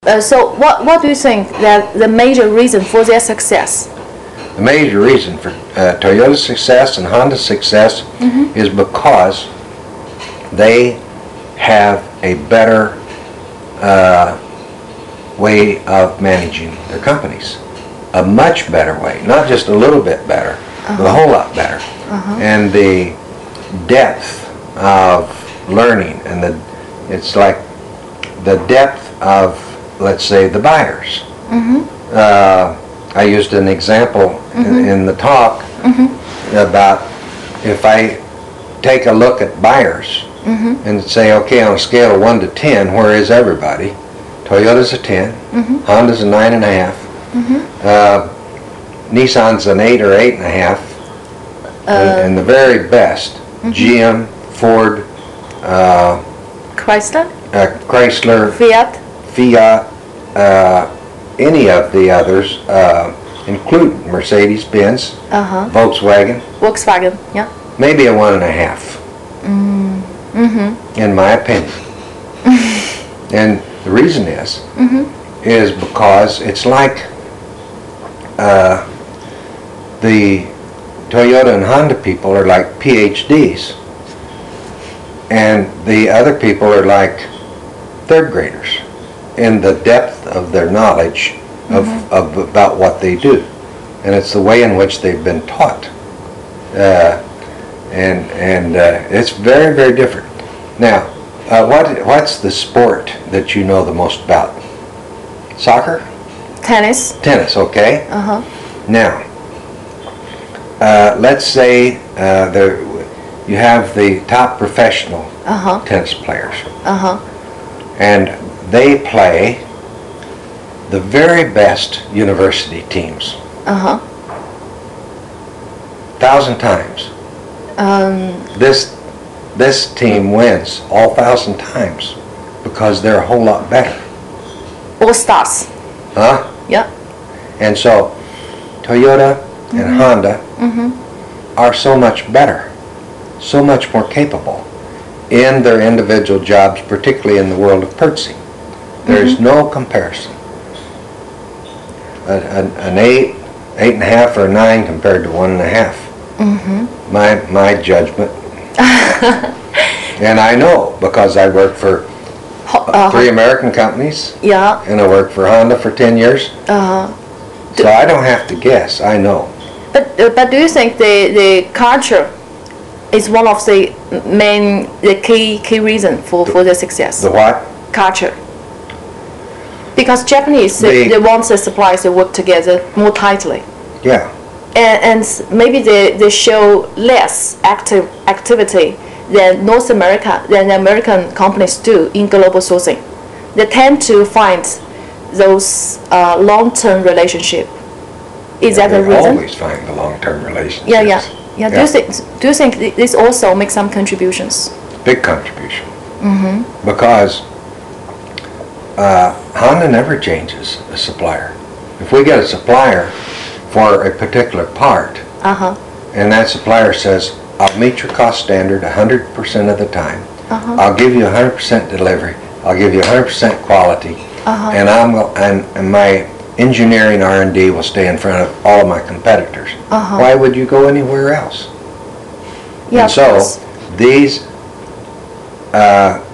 So what do you think that the major reason for their success? The major reason for Toyota's success and Honda's success is because they have a better way of managing their companies. A much better way, not just a little bit better, but a whole lot better. And the depth of learning, and it's like the depth of, let's say, the buyers. I used an example in the talk about if I take a look at buyers and say, okay, on a scale of 1 to 10, where is everybody? Toyota's a 10, Honda's a 9.5, Nissan's an 8 or 8.5, and the very best, GM, Ford, Chrysler, Fiat, any of the others, including Mercedes-Benz, Volkswagen, yeah. maybe a 1.5, in my opinion. And the reason is because it's like the Toyota and Honda people are like PhDs, and the other people are like third graders in the depth of their knowledge of about what they do, and it's the way in which they've been taught, and it's very, very different. Now, what's the sport that you know the most about? Soccer? Tennis. Tennis, okay. Now, let's say you have the top professional tennis players, and they play the very best university teams. 1,000 times. This team wins all 1,000 times because they're a whole lot better. All stars. Huh? Yeah. And so Toyota and Honda are so much better, so much more capable in their individual jobs, particularly in the world of purchasing. There's no comparison. An 8, 8.5, or a 9 compared to 1.5. My judgment. And I know because I worked for 3 American companies. Yeah. And I worked for Honda for 10 years. So I don't have to guess. I know. But do you think the culture is one of the key reason for the success? The what? Culture. Because Japanese, they want the suppliers to work together more tightly. Yeah. And maybe they show less activity than the American companies do in global sourcing. They tend to find those long-term relationship. Is that the reason? Always find the long-term relationships. Yeah. Do you think this also makes some contributions? Big contribution. Because Honda never changes a supplier. If we get a supplier for a particular part, and that supplier says, I'll meet your cost standard 100% of the time, I'll give you 100% delivery, I'll give you 100% quality, and my engineering R&D will stay in front of all of my competitors. Why would you go anywhere else? Yeah, and so these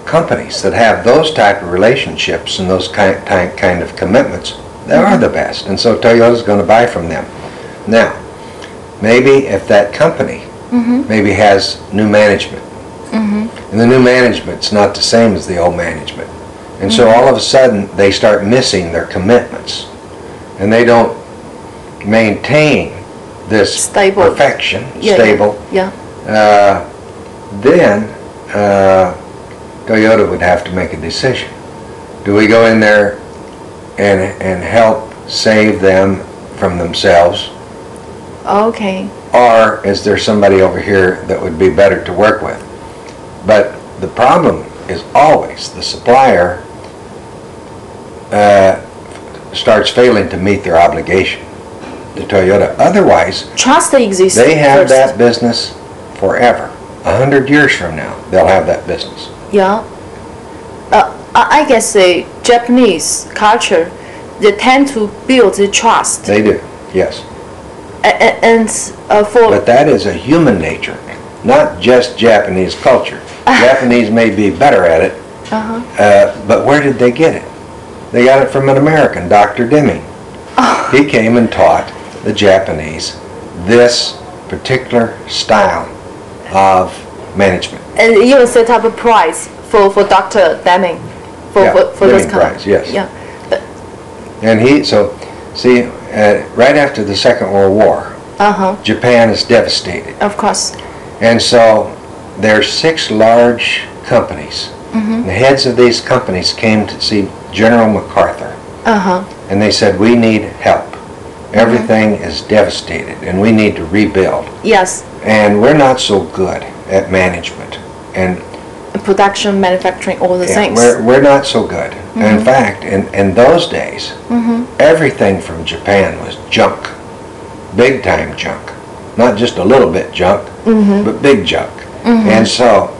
companies that have those type of relationships and those kind of commitments, they are the best, and so Toyota's going to buy from them. Now, maybe if that company maybe has new management, and the new management's not the same as the old management, and so all of a sudden they start missing their commitments, and they don't maintain this perfection, stable. Then Toyota would have to make a decision. Do we go in there and help save them from themselves? Okay. Or is there somebody over here that would be better to work with? But the problem is always the supplier starts failing to meet their obligation to Toyota. Otherwise, trust exists. They have that business forever. 100 years from now, they'll have that business. Yeah. I guess Japanese culture, they tend to build the trust. They do, yes. And But that is a human nature, not just Japanese culture. Japanese may be better at it, but where did they get it? They got it from an American, Dr. Deming. He came and taught the Japanese this particular style of management. And even set up a prize for Dr. Deming for those Deming Prize, yes. Yeah. And right after the Second World War, Japan is devastated. Of course. And so there's 6 large companies. The heads of these companies came to see General MacArthur. And they said, we need help. Everything is devastated and we need to rebuild. Yes. And we're not so good at management. And production, manufacturing, all the things. We're not so good. In fact, in those days, everything from Japan was junk. Big time junk. Not just a little bit junk, but big junk. And so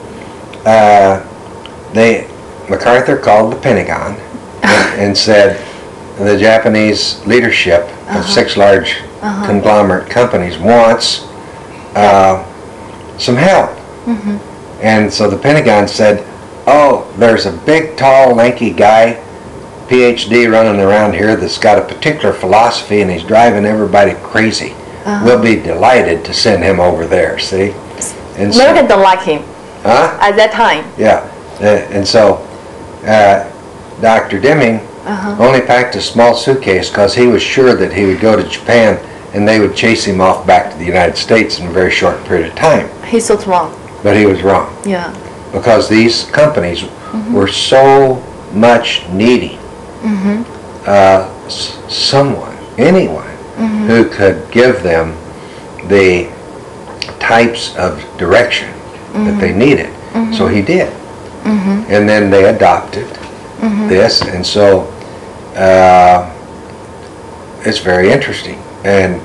MacArthur called the Pentagon and said the Japanese leadership of 6 large conglomerate companies wants some help. And so the Pentagon said, oh, there's a big, tall, lanky guy, PhD, running around here that's got a particular philosophy and he's driving everybody crazy. We'll be delighted to send him over there, see? And American don't like him at that time. Yeah. And so Dr. Deming only packed a small suitcase because he was sure that he would go to Japan and they would chase him off back to the United States in a very short period of time. He's so wrong. But he was wrong. Yeah. Because these companies were so much needing someone, anyone, who could give them the types of direction that they needed. So he did. And then they adopted this, and so it's very interesting. And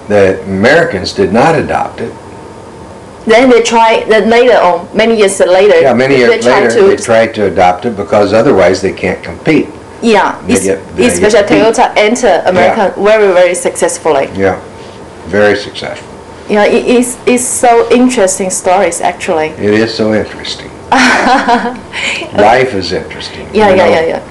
the Americans did not adopt it. Then they tried, later on, many years later, Yeah, many years later they tried to adopt it because otherwise they can't compete. Yeah, especially Toyota entered America very, very successfully. Yeah, very successful. Yeah, it's so interesting stories actually. It is so interesting. Life is interesting. Yeah.